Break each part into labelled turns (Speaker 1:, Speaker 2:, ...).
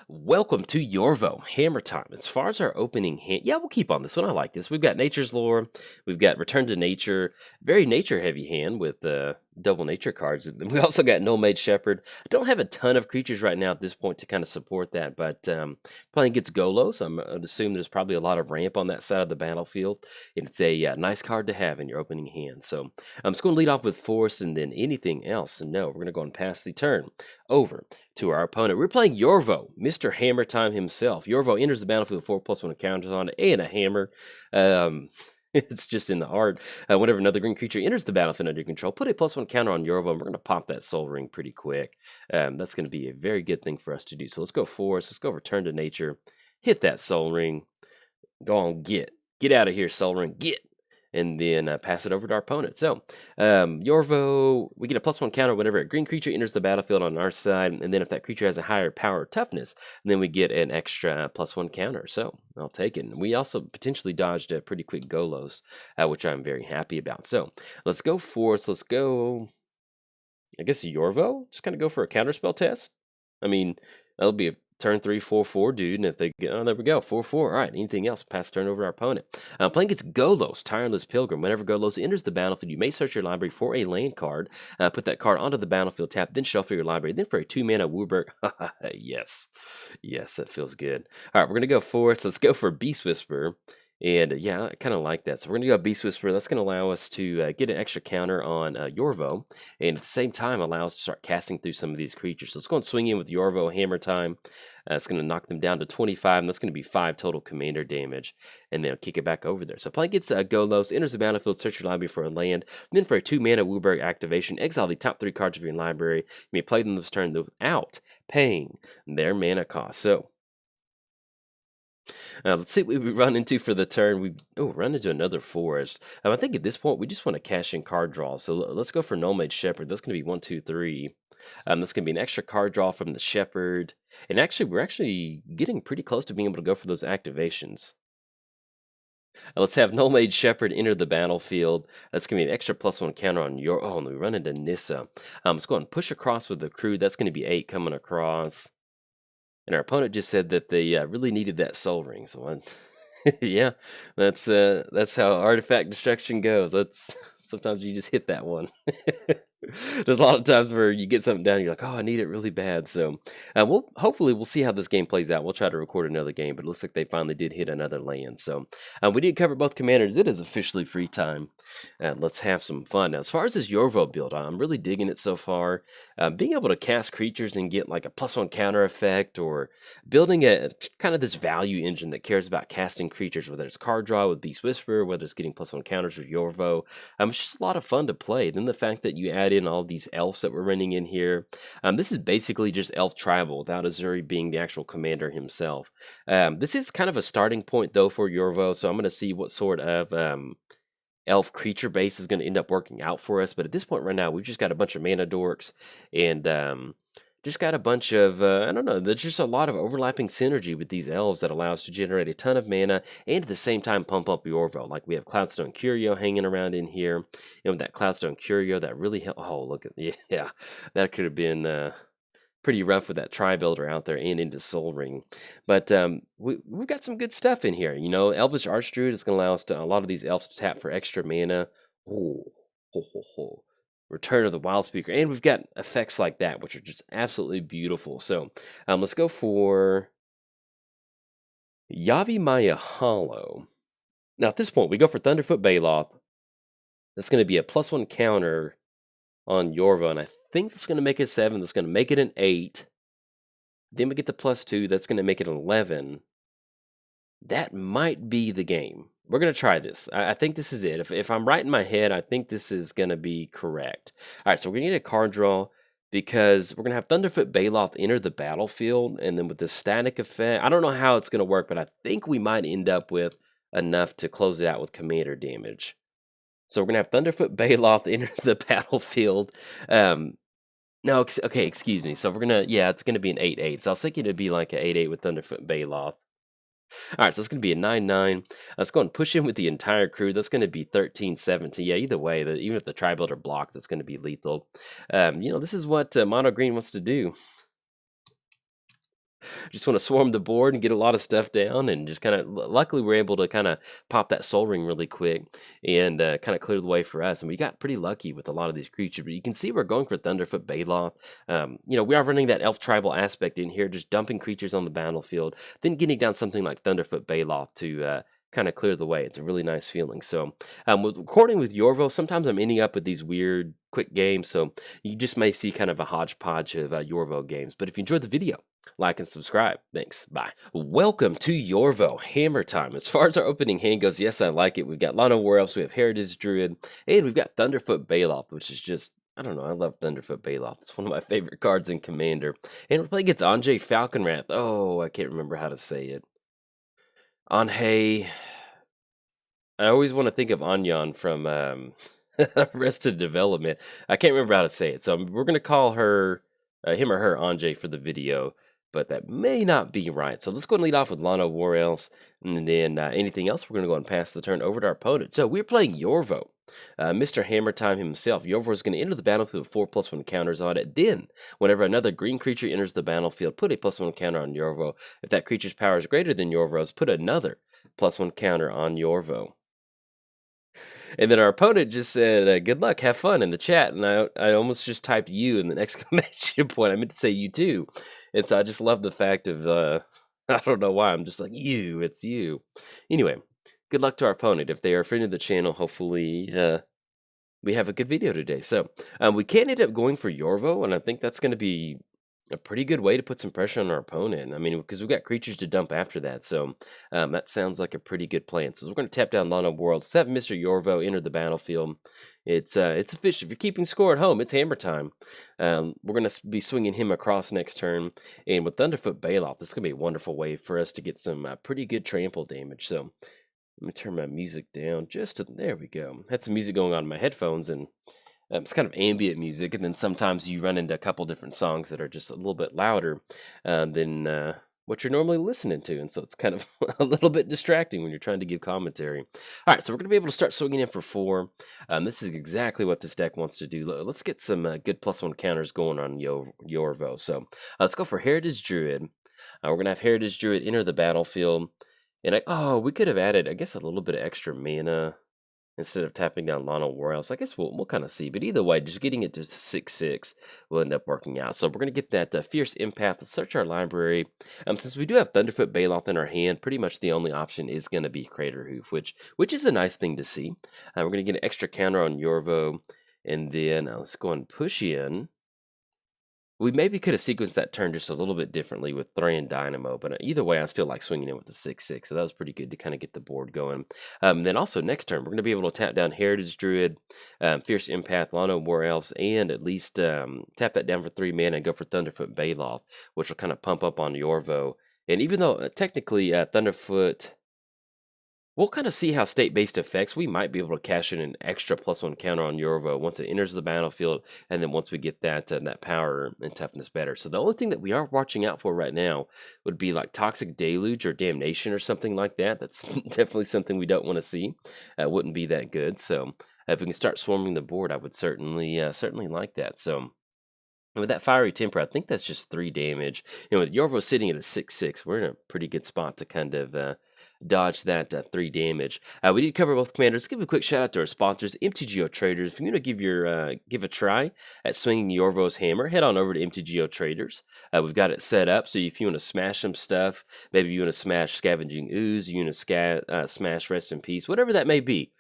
Speaker 1: Welcome to Yorvo, Hammer Time. As far as our opening hand, yeah, we'll keep on this one. I like this. We've got Nature's Lore, we've got Return to Nature, very nature-heavy hand with double nature cards. We also got No-Made Shepherd. I don't have a ton of creatures right now at this point to kind of support that, but playing against Golos, I'd assume there's probably a lot of ramp on that side of the battlefield, and it's a nice card to have in your opening hand. So I'm just going to lead off with Force and then anything else. And no, we're going to go and pass the turn over to our opponent. We're playing Yorvo, Mr. Hammer Time himself. Yorvo enters the battlefield with 4+1 counters on it and a hammer. It's just in the art. Whenever another green creature enters the battlefield under your control, put a +1 counter on Yorvo, and we're going to pop that Soul Ring pretty quick. That's going to be a very good thing for us to do. So let's go Force. Let's go Return to Nature. Hit that Soul Ring. Go on, get out of here, Soul Ring, get. And then pass it over to our opponent. So, Yorvo, we get a +1 counter whenever a green creature enters the battlefield on our side, and then if that creature has a higher power or toughness, then we get an extra +1 counter. So, I'll take it. And we also potentially dodged a pretty quick Golos, which I'm very happy about. So, let's go Force. Let's go, I guess, Yorvo. Just kind of go for a counterspell test. I mean, that'll be a turn 3, 4/4, dude. And if they get, oh, there we go, 4/4. All right, anything else? Pass turn over to our opponent. Playing against Golos, Tireless Pilgrim. Whenever Golos enters the battlefield, you may search your library for a land card, put that card onto the battlefield, tap, then shuffle your library. Then for a 2-mana Wooburg, yes, that feels good. All right, we're gonna go Force. Let's go for Beast Whisperer. And yeah, I kind of like that. So we're going to go Beast Whisperer. That's going to allow us to get an extra counter on Yorvo. And at the same time, allow us to start casting through some of these creatures. So let's go and swing in with Yorvo Hammer Time. It's going to knock them down to 25. And that's going to be 5 total commander damage. And then I'll kick it back over there. So playing against Golos, enters the battlefield, search your library for a land. Then for a 2-mana Wooburg activation, exile the top 3 cards of your library. You may play them this turn without paying their mana cost. So let's see what we run into for the turn. We run into another forest. I think at this point we just want to cash in card draw. So let's go for No-Made Shepherd. That's going to be 1, 2, 3. That's going to be an extra card draw from the Shepherd. And actually, we're actually getting pretty close to being able to go for those activations. Let's have No-Made Shepherd enter the battlefield. That's going to be an extra +1 counter on your. Oh, and we run into Nissa. Let's go and push across with the crew. That's going to be 8 coming across. And our opponent just said that they really needed that Soul Ring. So, yeah, that's how artifact destruction goes. That's sometimes you just hit that one. There's a lot of times where you get something down, and you're like, oh, I need it really bad. So, hopefully we'll see how this game plays out. We'll try to record another game, but it looks like they finally did hit another land. So, we did cover both commanders. It is officially free time. Let's have some fun. Now, as far as this Yorvo build, I'm really digging it so far. Being able to cast creatures and get like a +1 counter effect, or building a kind of this value engine that cares about casting creatures, whether it's card draw with Beast Whisperer, whether it's getting +1 counters with Yorvo. It's just a lot of fun to play. Then the fact that you add in all these elves that we're running in here. This is basically just elf tribal without Azuri being the actual commander himself. This is kind of a starting point though for Yorvo, so I'm going to see what sort of elf creature base is going to end up working out for us. But at this point right now, we've just got a bunch of mana dorks and just got a bunch of, I don't know, there's just a lot of overlapping synergy with these elves that allow us to generate a ton of mana and at the same time pump up Yorvo. Like we have Cloudstone Curio hanging around in here. And with that Cloudstone Curio, that really oh, look at, yeah, that could have been pretty rough with that Tri-Builder out there and into Soul Ring. But we've got some good stuff in here. You know, Elvish Archdruid is going to allow us to, a lot of these elves to tap for extra mana. Oh, ho, ho, ho. Return of the Wild Speaker, and we've got effects like that, which are just absolutely beautiful. So let's go for Yavimaya Hollow. Now at this point, we go for Thunderfoot Baloth. That's going to be a +1 counter on Yorvo, and I think that's going to make it 7. That's going to make it an 8. Then we get the +2. That's going to make it 11. That might be the game. We're going to try this. I think this is it. If I'm right in my head, I think this is going to be correct. All right, so we're going to need a card draw because we're going to have Thunderfoot Baloth enter the battlefield, and then with the static effect, I don't know how it's going to work, but I think we might end up with enough to close it out with commander damage. So we're going to have Thunderfoot Baloth enter the battlefield. No, okay, excuse me. So we're going to, yeah, it's going to be an 8/8. So I was thinking it'd be like an 8/8 with Thunderfoot Baloth. All right, so it's going to be a 9/9. Let's go and push in with the entire crew. That's going to be 13/17. Yeah, either way, even if the Tri-Builder blocks, it's going to be lethal. You know, this is what Mono Green wants to do. Just want to swarm the board and get a lot of stuff down, and just kind of luckily we're able to kind of pop that Soul Ring really quick and kind of clear the way for us. And we got pretty lucky with a lot of these creatures. But you can see we're going for Thunderfoot Baloth. You know, we are running that Elf Tribal aspect in here, just dumping creatures on the battlefield, then getting down something like Thunderfoot Baloth to kind of clear the way. It's a really nice feeling. So with recording with Yorvo, sometimes I'm ending up with these weird quick games, so you just may see kind of a hodgepodge of Yorvo games. But if you enjoyed the video, like and subscribe. Thanks. Bye. Welcome to Yorvo. Hammer time. As far as our opening hand goes, yes, I like it. We've got Lana Werewolves, we have Heritage Druid, and we've got Thunderfoot Baloth, which is just, I don't know, I love Thunderfoot Baloth. It's one of my favorite cards in Commander. And we're playing against Anje Falconwrath. Oh, I can't remember how to say it. Anje. I always want to think of Anyan from Arrested Development. I can't remember how to say it, so we're going to call her, him or her, Anje for the video, but that may not be right. So let's go and lead off with Lana War Elves, and then anything else, we're going to go and pass the turn over to our opponent. So we're playing Yorvo. Mr. Hammer Time himself. Yorvo is going to enter the battlefield with 4+1 counters on it. Then, whenever another green creature enters the battlefield, put a +1 counter on Yorvo. If that creature's power is greater than Yorvo's, put another +1 counter on Yorvo. And then our opponent just said, good luck, have fun in the chat. And I almost just typed you in the exclamation point. I meant to say you too. And so I just love the fact of, I don't know why, I'm just like, you, it's you. Anyway, good luck to our opponent. If they are a friend of the channel, hopefully we have a good video today. So we can end up going for Yorvo, and I think that's going to be a pretty good way to put some pressure on our opponent. I mean, because we've got creatures to dump after that, so that sounds like a pretty good plan. So we're going to tap down Lana World. Let's have Mr. Yorvo enter the battlefield. It's official. If you're keeping score at home, it's hammer time. We're going to be swinging him across next turn, and with Thunderfoot Baloth, this is going to be a wonderful way for us to get some pretty good trample damage. So let me turn my music down there we go. Had some music going on in my headphones, and it's kind of ambient music, and then sometimes you run into a couple different songs that are just a little bit louder than what you're normally listening to, and so it's kind of a little bit distracting when you're trying to give commentary. All right, so we're going to be able to start swinging in for 4. This is exactly what this deck wants to do. Let's get some good +1 counters going on Yorvo. So let's go for Heritage Druid. We're going to have Heritage Druid enter the battlefield, and we could have added, I guess, a little bit of extra mana instead of tapping down Lana War Elves. I guess we'll kind of see. But either way, just getting it to 6/6 will end up working out. So we're going to get that Fierce Empath. Let's search our library. Since we do have Thunderfoot Baloth in our hand, pretty much the only option is going to be Crater Hoof, which is a nice thing to see. We're going to get an extra counter on Yorvo. And then let's go and push in. We maybe could have sequenced that turn just a little bit differently with Thran Dynamo, but either way, I still like swinging in with the 6/6, so that was pretty good to kind of get the board going. Then also next turn, we're going to be able to tap down Heritage Druid, Fierce Empath, Lana War Elves, and at least tap that down for 3 mana and go for Thunderfoot Baloth, which will kind of pump up on Yorvo. And even though technically Thunderfoot, we'll kind of see how state-based effects, we might be able to cash in an extra +1 counter on Yorvo once it enters the battlefield, and then once we get that power and toughness better. So the only thing that we are watching out for right now would be like Toxic Deluge or Damnation or something like that. That's definitely something we don't want to see. Wouldn't be that good. So if we can start swarming the board, I would certainly like that. So with that Fiery Temper, I think that's just 3 damage. And with Yorvo sitting at a 6/6, we're in a pretty good spot to kind of dodge that 3 damage. We did cover both commanders. Let's give a quick shout out to our sponsors, MTGOTraders. If you're going to give a try at swinging Yorvo's hammer, head on over to MTGOTraders. We've got it set up, so if you want to smash some stuff, maybe you want to smash Scavenging Ooze, you want to smash Rest in Peace, whatever that may be,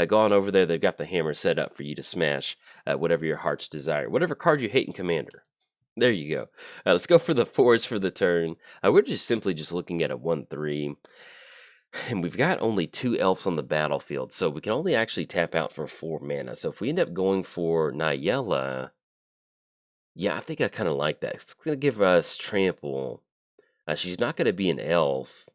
Speaker 1: go on over there. They've got the hammer set up for you to smash whatever your heart's desire, whatever card you hate in Commander. There you go. Let's go for the 4s for the turn. We're just simply looking at a 1/3. And we've got only 2 elves on the battlefield, so we can only actually tap out for 4 mana. So if we end up going for Nayela, yeah, I think I kind of like that. It's going to give us trample. She's not going to be an elf,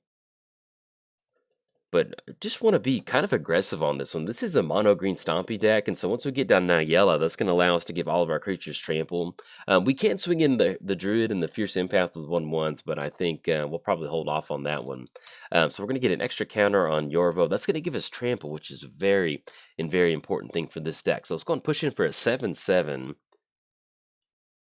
Speaker 1: but I just want to be kind of aggressive on this one. This is a mono-green Stompy deck, and so once we get down Nayela, that's going to allow us to give all of our creatures trample. We can swing in the Druid and the Fierce Empath with 1/1s, but I think we'll probably hold off on that one. So we're going to get an extra counter on Yorvo. That's going to give us trample, which is a very important thing for this deck. So let's go and push in for a 7/7.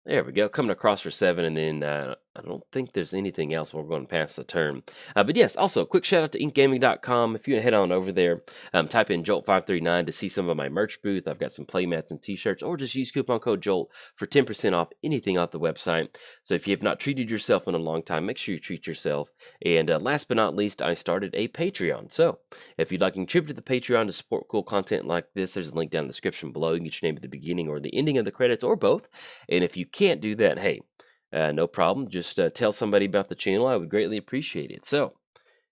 Speaker 1: There we go, coming across for 7, and then I don't think there's anything else we're going past the turn. But yes, also, quick shout out to inkgaming.com. If you want to head on over there, type in Jolt539 to see some of my merch booth. I've got some playmats and t-shirts, or just use coupon code JOLT for 10% off anything off the website. So if you have not treated yourself in a long time, make sure you treat yourself. And last but not least, I started a Patreon. So if you'd like to contribute to the Patreon to support cool content like this, there's a link down in the description below. You can get your name at the beginning or the ending of the credits, or both. And if you can't do that, hey, no problem. Just tell somebody about the channel. I would greatly appreciate it. So,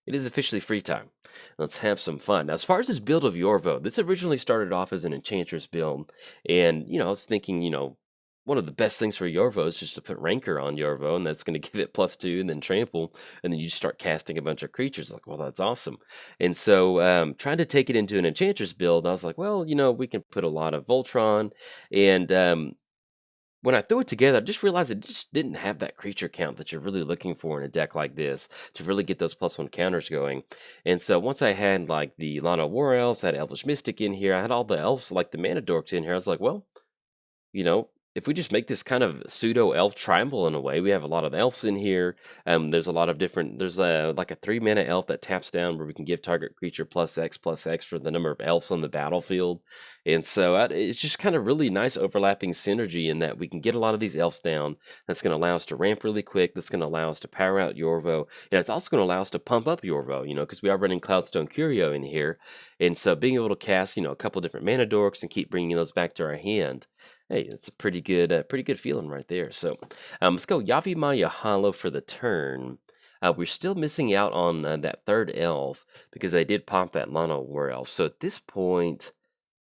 Speaker 1: it is officially free time. Let's have some fun. Now, as far as this build of Yorvo, this originally started off as an Enchantress build. And, I was thinking, one of the best things for Yorvo is just to put Rancor on Yorvo, and that's going to give it +2 and then Trample, and then you just start casting a bunch of creatures. Like, well, that's awesome. And so, trying to take it into an Enchantress build, I was like, well, we can put a lot of Voltron, and when I threw it together, I just realized it just didn't have that creature count that you're really looking for in a deck like this to really get those +1 counters going. And so once I had like the Lana War Elves, I had Elvish Mystic in here, I had all the elves like the Mana Dorks in here. I was like, well, if we just make this kind of pseudo elf triangle in a way, we have a lot of elves in here. There's a lot of different. There's like a 3-mana elf that taps down where we can give target creature +X for the number of elves on the battlefield, and so it's just kind of really nice overlapping synergy in that we can get a lot of these elves down. That's going to allow us to ramp really quick. That's going to allow us to power out Yorvo, and it's also going to allow us to pump up Yorvo. Because we are running Cloudstone Curio in here, and so being able to cast a couple different Mana Dorks and keep bringing those back to our hand. Hey, it's a pretty good feeling right there. So let's go Yavi Maya Hollow for the turn. We're still missing out on that third elf because they did pop that Lana War Elf. So at this point,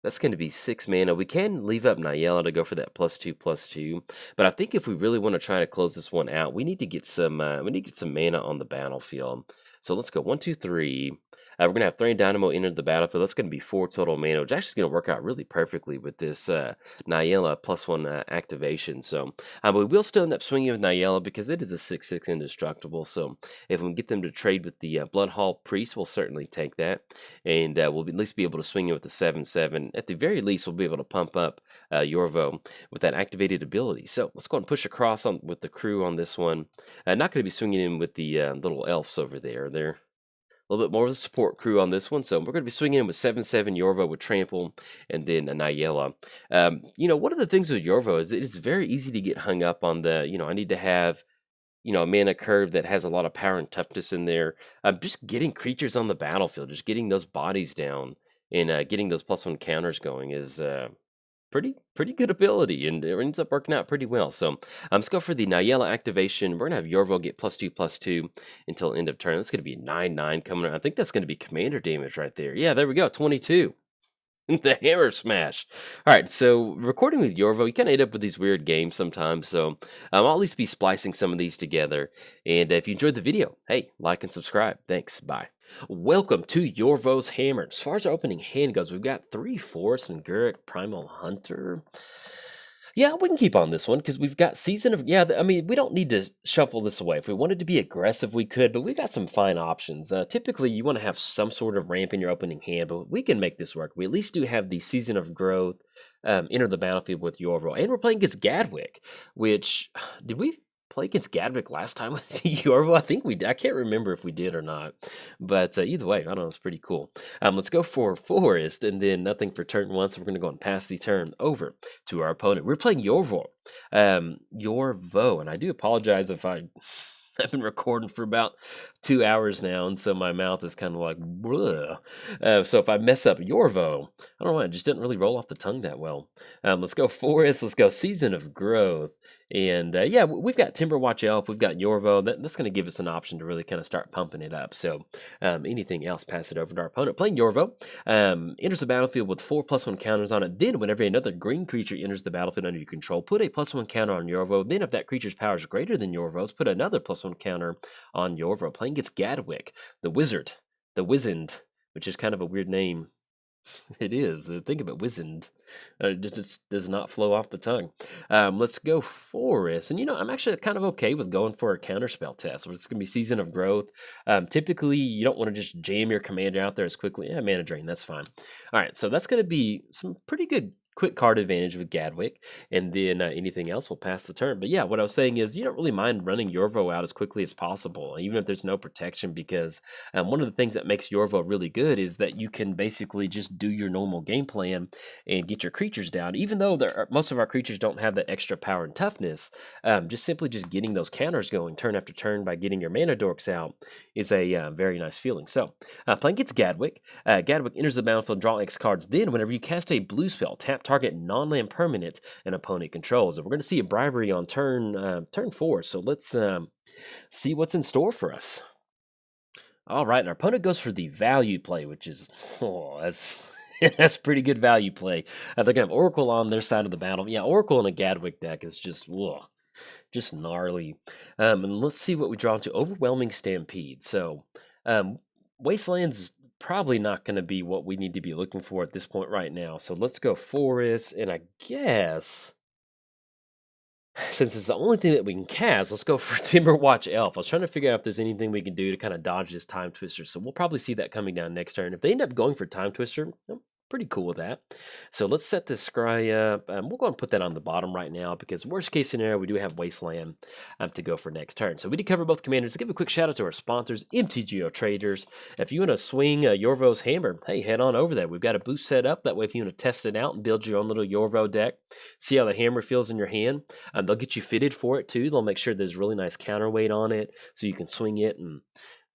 Speaker 1: that's going to be 6 mana. We can leave up Nayela to go for that +2/+2, but I think if we really want to try to close this one out, we need to get some mana on the battlefield. So let's go 1, 2, 3. We're going to have Thrain Dynamo enter the battlefield. That's going to be 4 total mana, which actually is going to work out really perfectly with this Nayela +1 activation. So but we will still end up swinging with Nayela because it is a 6/6 indestructible. So if we can get them to trade with the Bloodhall Priest, we'll certainly take that. And we'll at least be able to swing it with the 7/7. At the very least, we'll be able to pump up Yorvo with that activated ability. So let's go and push across with the crew on this one. Not going to be swinging in with the little elves over there. They're a little bit more of the support crew on this one. So we're going to be swinging in with 7/7 Yorvo with Trample and then Nayela. One of the things with Yorvo is it is very easy to get hung up on the, I need to have, a mana curve that has a lot of power and toughness in there. Just getting creatures on the battlefield, just getting those bodies down and getting those +1 counters going is pretty good ability, and it ends up working out pretty well. So let's go for the Nayela activation. We're gonna have Yorvo get +2/+2 until end of turn. That's gonna be 9/9 coming around. I think that's gonna be commander damage right there. Yeah, there we go, 22. The hammer smash. All right, so recording with Yorvo, you kind of end up with these weird games sometimes. So I'll at least be splicing some of these together. And if you enjoyed the video, hey, like and subscribe. Thanks. Bye. Welcome to Yorvo's Hammer. As far as our opening hand goes, we've got 3 Forest and Garrick Primal Hunter. Yeah, we can keep on this one because we've got Season of... Yeah, I mean, we don't need to shuffle this away. If we wanted to be aggressive, we could, but we've got some fine options. Typically, you want to have some sort of ramp in your opening hand, but we can make this work. We at least do have the Season of Growth enter the battlefield with Yorvo. And we're playing against Gadwick, which... Did we play against Gadwick last time with Yorvo? I think we did. I can't remember if we did or not. But either way, I don't know, it's pretty cool. Let's go for Forest, and then nothing for turn 1, so we're going to go and pass the turn over to our opponent. We're playing Yorvo. Yorvo, and I do apologize if I've been recording for about 2 hours now, and so my mouth is kind of like, bleh. So if I mess up Yorvo, I don't know, it just didn't really roll off the tongue that well. Let's go Forest, let's go Season of Growth. And yeah, we've got Timberwatch Elf, we've got Yorvo. That's going to give us an option to really kind of start pumping it up. So anything else, pass it over to our opponent. Playing Yorvo, enters the battlefield with 4 +1 counters on it. Then whenever another green creature enters the battlefield under your control, put a +1 counter on Yorvo. Then if that creature's power is greater than Yorvo's, put another +1 counter on Yorvo. Playing against Gadwick, the Wizard, the Wizened, which is kind of a weird name. It is. Think of it, Wizened. It just does not flow off the tongue. Let's go Forest. And I'm actually kind of okay with going for a counterspell test. It's going to be Season of Growth. Typically, you don't want to just jam your commander out there as quickly. Yeah, mana drain, that's fine. All right, so that's going to be some pretty good quick card advantage with Gadwick, and then anything else will pass the turn. But yeah, what I was saying is you don't really mind running Yorvo out as quickly as possible, even if there's no protection, because one of the things that makes Yorvo really good is that you can basically just do your normal game plan and get your creatures down. Even though most of our creatures don't have that extra power and toughness, just simply just getting those counters going turn after turn by getting your mana dorks out is a very nice feeling. So playing gets Gadwick. Gadwick enters the battlefield, draw X cards. Then, whenever you cast a blue spell, tap target non-land permanent an opponent controls. And we're going to see a bribery on turn 4. So let's see what's in store for us. All right, and our opponent goes for the value play, which is that's that's pretty good value play. They're gonna have Oracle on their side of the battle. Yeah, Oracle in a Gadwick deck is just just gnarly. And let's see what we draw into. Overwhelming Stampede. So Wasteland's probably not going to be what we need to be looking for at this point right now. So let's go Forest, and I guess since it's the only thing that we can cast, let's go for Timberwatch Elf. I was trying to figure out if there's anything we can do to kind of dodge this Time Twister. So we'll probably see that coming down next turn. If they end up going for Time Twister, I'm pretty cool with that. So let's set this scry up. We'll go and put that on the bottom right now because worst case scenario, we do have Wasteland to go for next turn. So we did cover both commanders. To give a quick shout out to our sponsors, MTGOTraders. If you want to swing Yorvo's Hammer, hey, head on over there. We've got a boost set up. That way, if you want to test it out and build your own little Yorvo deck, see how the hammer feels in your hand, they'll get you fitted for it too. They'll make sure there's really nice counterweight on it so you can swing it and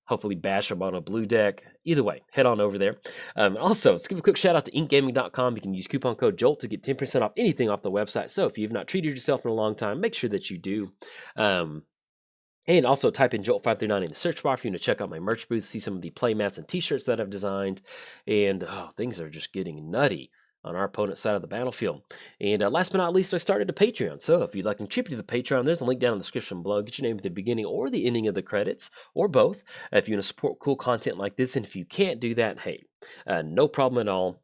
Speaker 1: hopefully bash them on a blue deck. Either way, head on over there. Also, let's give a quick shout out to inkgaming.com. You can use coupon code JOLT to get 10% off anything off the website. So if you've not treated yourself in a long time, make sure that you do. And also type in Jolt539 in the search bar if you want to check out my merch booth, see some of the play mats and t-shirts that I've designed. And things are just getting nutty on our opponent's side of the battlefield. And last but not least, I started a Patreon. So if you'd like to contribute to the Patreon, there's a link down in the description below. Get your name at the beginning or the ending of the credits, or both, if you want to support cool content like this. And if you can't do that, hey, no problem at all.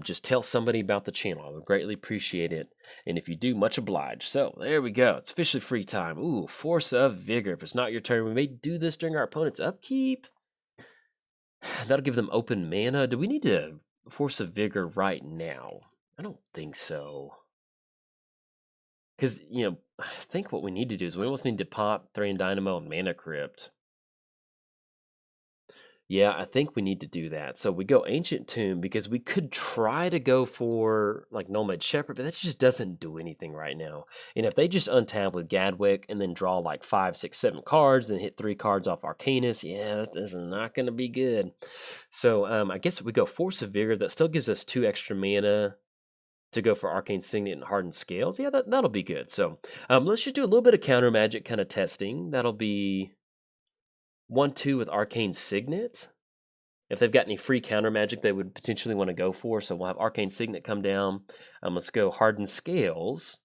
Speaker 1: Just tell somebody about the channel. I would greatly appreciate it. And if you do, much obliged. So there we go. It's officially free time. Ooh, Force of Vigor. If it's not your turn, we may do this during our opponent's upkeep. That'll give them open mana. Do we need to Force of Vigor right now? I don't think so. Because, I think what we need to do is we almost need to pop Thran Dynamo and Mana Crypt. Yeah, I think we need to do that. So we go Ancient Tomb because we could try to go for like Nomad Shepherd, but that just doesn't do anything right now. And if they just untap with Gadwick and then draw like 5, 6, 7 cards, then hit 3 cards off Arcanus, yeah, that is not going to be good. So I guess if we go Force of Vigor, that still gives us 2 extra mana to go for Arcane Signet and Hardened Scales. Yeah, that'll be good. So let's just do a little bit of counter magic kind of testing. That'll be 1-2 with Arcane Signet. If they've got any free counter magic they would potentially want to go for. So we'll have Arcane Signet come down. Let's go Hardened Scales.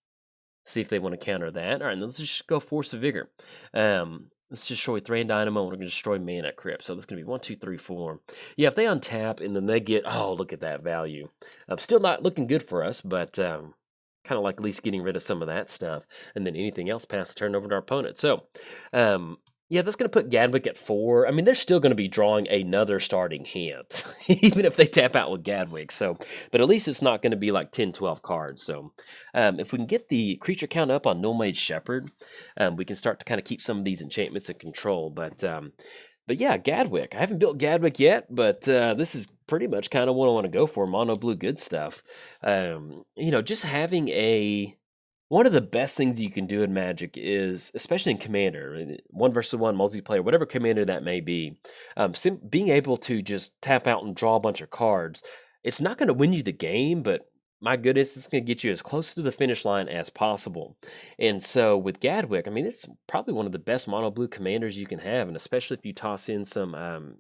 Speaker 1: See if they want to counter that. All right, let's just go Force of Vigor. Let's destroy Thran Dynamo, and we're going to destroy Mana Crypt. So that's going to be 1, 2, 3, 4. Yeah, if they untap and then they get, oh, look at that value. Still not looking good for us, but kind of like at least getting rid of some of that stuff. And then anything else pass the turn over to our opponent. So, yeah, that's going to put Gadwick at 4. I mean, they're still going to be drawing another starting hand, even if they tap out with Gadwick. So, but at least it's not going to be like 10, 12 cards. So, if we can get the creature count up on Nomad Shepherd, we can start to kind of keep some of these enchantments in control. But yeah, Gadwick. I haven't built Gadwick yet, but this is pretty much kind of what I want to go for. Mono blue, good stuff. Just having one of the best things you can do in Magic is, especially in Commander, 1 versus 1 multiplayer, whatever Commander that may be, being able to just tap out and draw a bunch of cards. It's not going to win you the game, but my goodness, it's going to get you as close to the finish line as possible. And so with Gadwick, I mean, it's probably one of the best mono blue commanders you can have, and especially if you toss in some,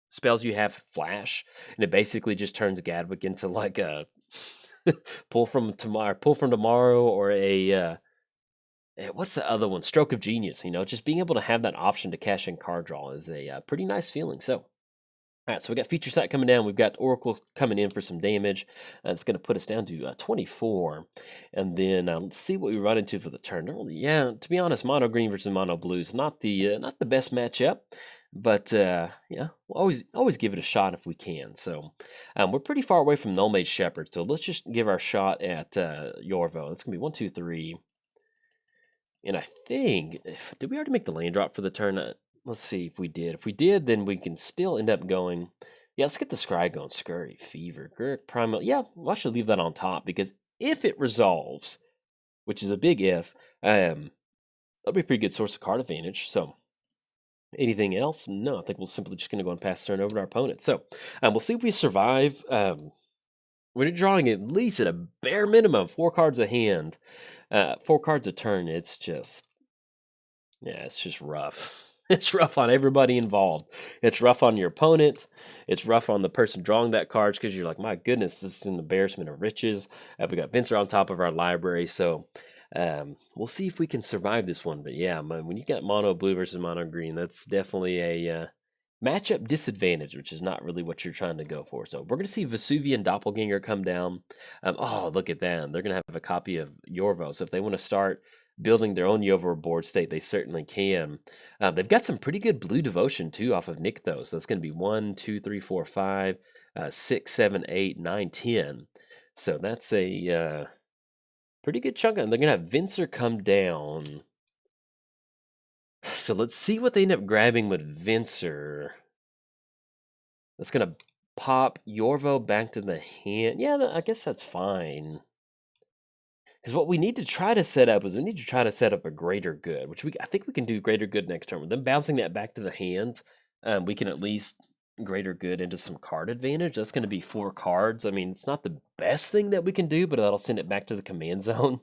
Speaker 1: spells you have flash, and it basically just turns Gadwick into like a pull from tomorrow, or a what's the other one? Stroke of Genius. Just being able to have that option to cash in card draw is a pretty nice feeling. So, all right, so we got Feature Sight coming down. We've got Oracle coming in for some damage. It's going to put us down to 24. And then let's see what we run into for the turn. Yeah, to be honest, mono green versus mono blue is not the best matchup. But yeah, we'll always give it a shot if we can. So we're pretty far away from Null Mage Shepherd, so let's just give our shot at Yorvo. It's gonna be 1, 2, 3. And I think, did we already make the land drop for the turn? Let's see if we did. If we did, then we can still end up going. Yeah, let's get the Scry going. Scurry, Fever, Gurk, Primal. Yeah, I should leave that on top because if it resolves, which is a big if, that'll be a pretty good source of card advantage. So anything else? No, I think we're simply just going to go and pass turn over to our opponent. So we'll see if we survive. We're drawing at least at a bare minimum 4 cards a hand, 4 cards a turn. It's just, yeah, it's just rough. It's rough on everybody involved. It's rough on your opponent. It's rough on the person drawing that cards because you're like, my goodness, this is an embarrassment of riches. We got Vincer on top of our library, so we'll see if we can survive this one. But yeah, when you got mono blue versus mono green, that's definitely a matchup disadvantage, which is not really what you're trying to go for. So we're going to see Vesuvian Doppelganger come down. Oh, look at that. They're going to have a copy of Yorvo. So if they want to start building their own Yorvo board state, they certainly can. They've got some pretty good blue devotion, too, off of Nykthos. So that's going to be 1, 2, 3, 4, 5, 6, 7, 8, 9, 10. So that's a pretty good chunk. And they're going to have Vincer come down. So let's see what they end up grabbing with Vincer. That's going to pop Yorvo back to the hand. Yeah, I guess that's fine. Because what we need to try to set up is we need to try to set up a greater good, which I think we can do greater good next turn. With them bouncing that back to the hand, we can at least greater good into some card advantage. That's going to be 4 cards. I mean, it's not the best thing that we can do, but that'll send it back to the command zone.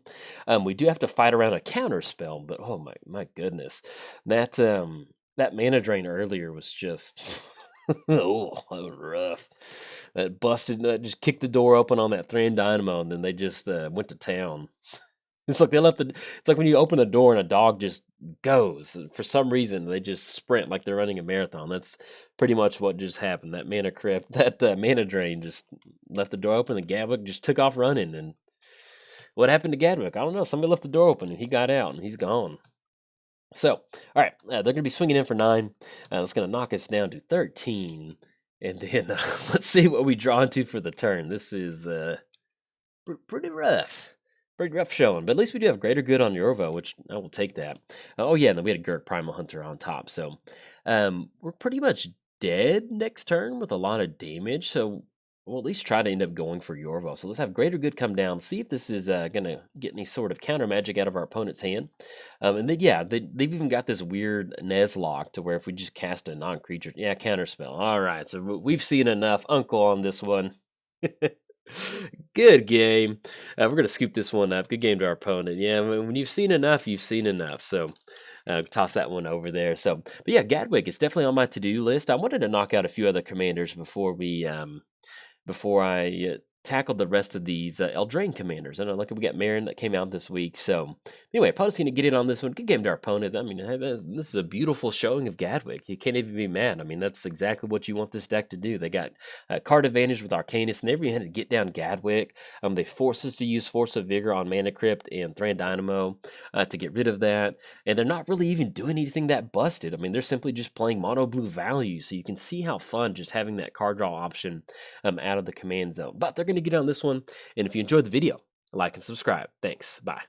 Speaker 1: We do have to fight around a counter spell, but oh my goodness, that mana drain earlier was just oh, that was rough. That busted. That just kicked the door open on that Thran Dynamo, and then they just went to town. It's like they left the. It's like when you open a door and a dog just goes. For some reason, they just sprint like they're running a marathon. That's pretty much what just happened. That mana crypt, that mana drain, just left the door open. And Gadwick just took off running. And what happened to Gadwick? I don't know. Somebody left the door open, and he got out, and he's gone. So, all right, they're going to be swinging in for 9. That's going to knock us down to 13. And then let's see what we draw into for the turn. This is pretty rough. Pretty rough showing. But at least we do have greater good on Yorvo, which I will take that. Oh, yeah, and then we had a Gurk Primal Hunter on top. So we're pretty much dead next turn with a lot of damage. So we'll at least try to end up going for Yorvo. So let's have greater good come down. See if this is going to get any sort of counter magic out of our opponent's hand. And then, yeah, they've even got this weird Nuzlocke to where if we just cast a non-creature, yeah, counter spell. All right, so we've seen enough Uncle on this one. Good game. We're going to scoop this one up. Good game to our opponent. Yeah, when you've seen enough, you've seen enough. So toss that one over there. So, but yeah, Gadwick is definitely on my to-do list. I wanted to knock out a few other commanders before I tackled the rest of these Eldraine commanders. I know, like we got Marin that came out this week. So anyway, opponent's going to get in on this one. Good game to our opponent. I mean, this is a beautiful showing of Gadwick. You can't even be mad. I mean, that's exactly what you want this deck to do. They got card advantage with Arcanist, and every hand to get down Gadwick. They force us to use Force of Vigor on Mana Crypt and Thran Dynamo to get rid of that. And they're not really even doing anything that busted. I mean, they're simply just playing mono blue value. So you can see how fun just having that card draw option out of the command zone. But they're going to get on this one. And if you enjoyed the video, like and subscribe. Thanks. Bye.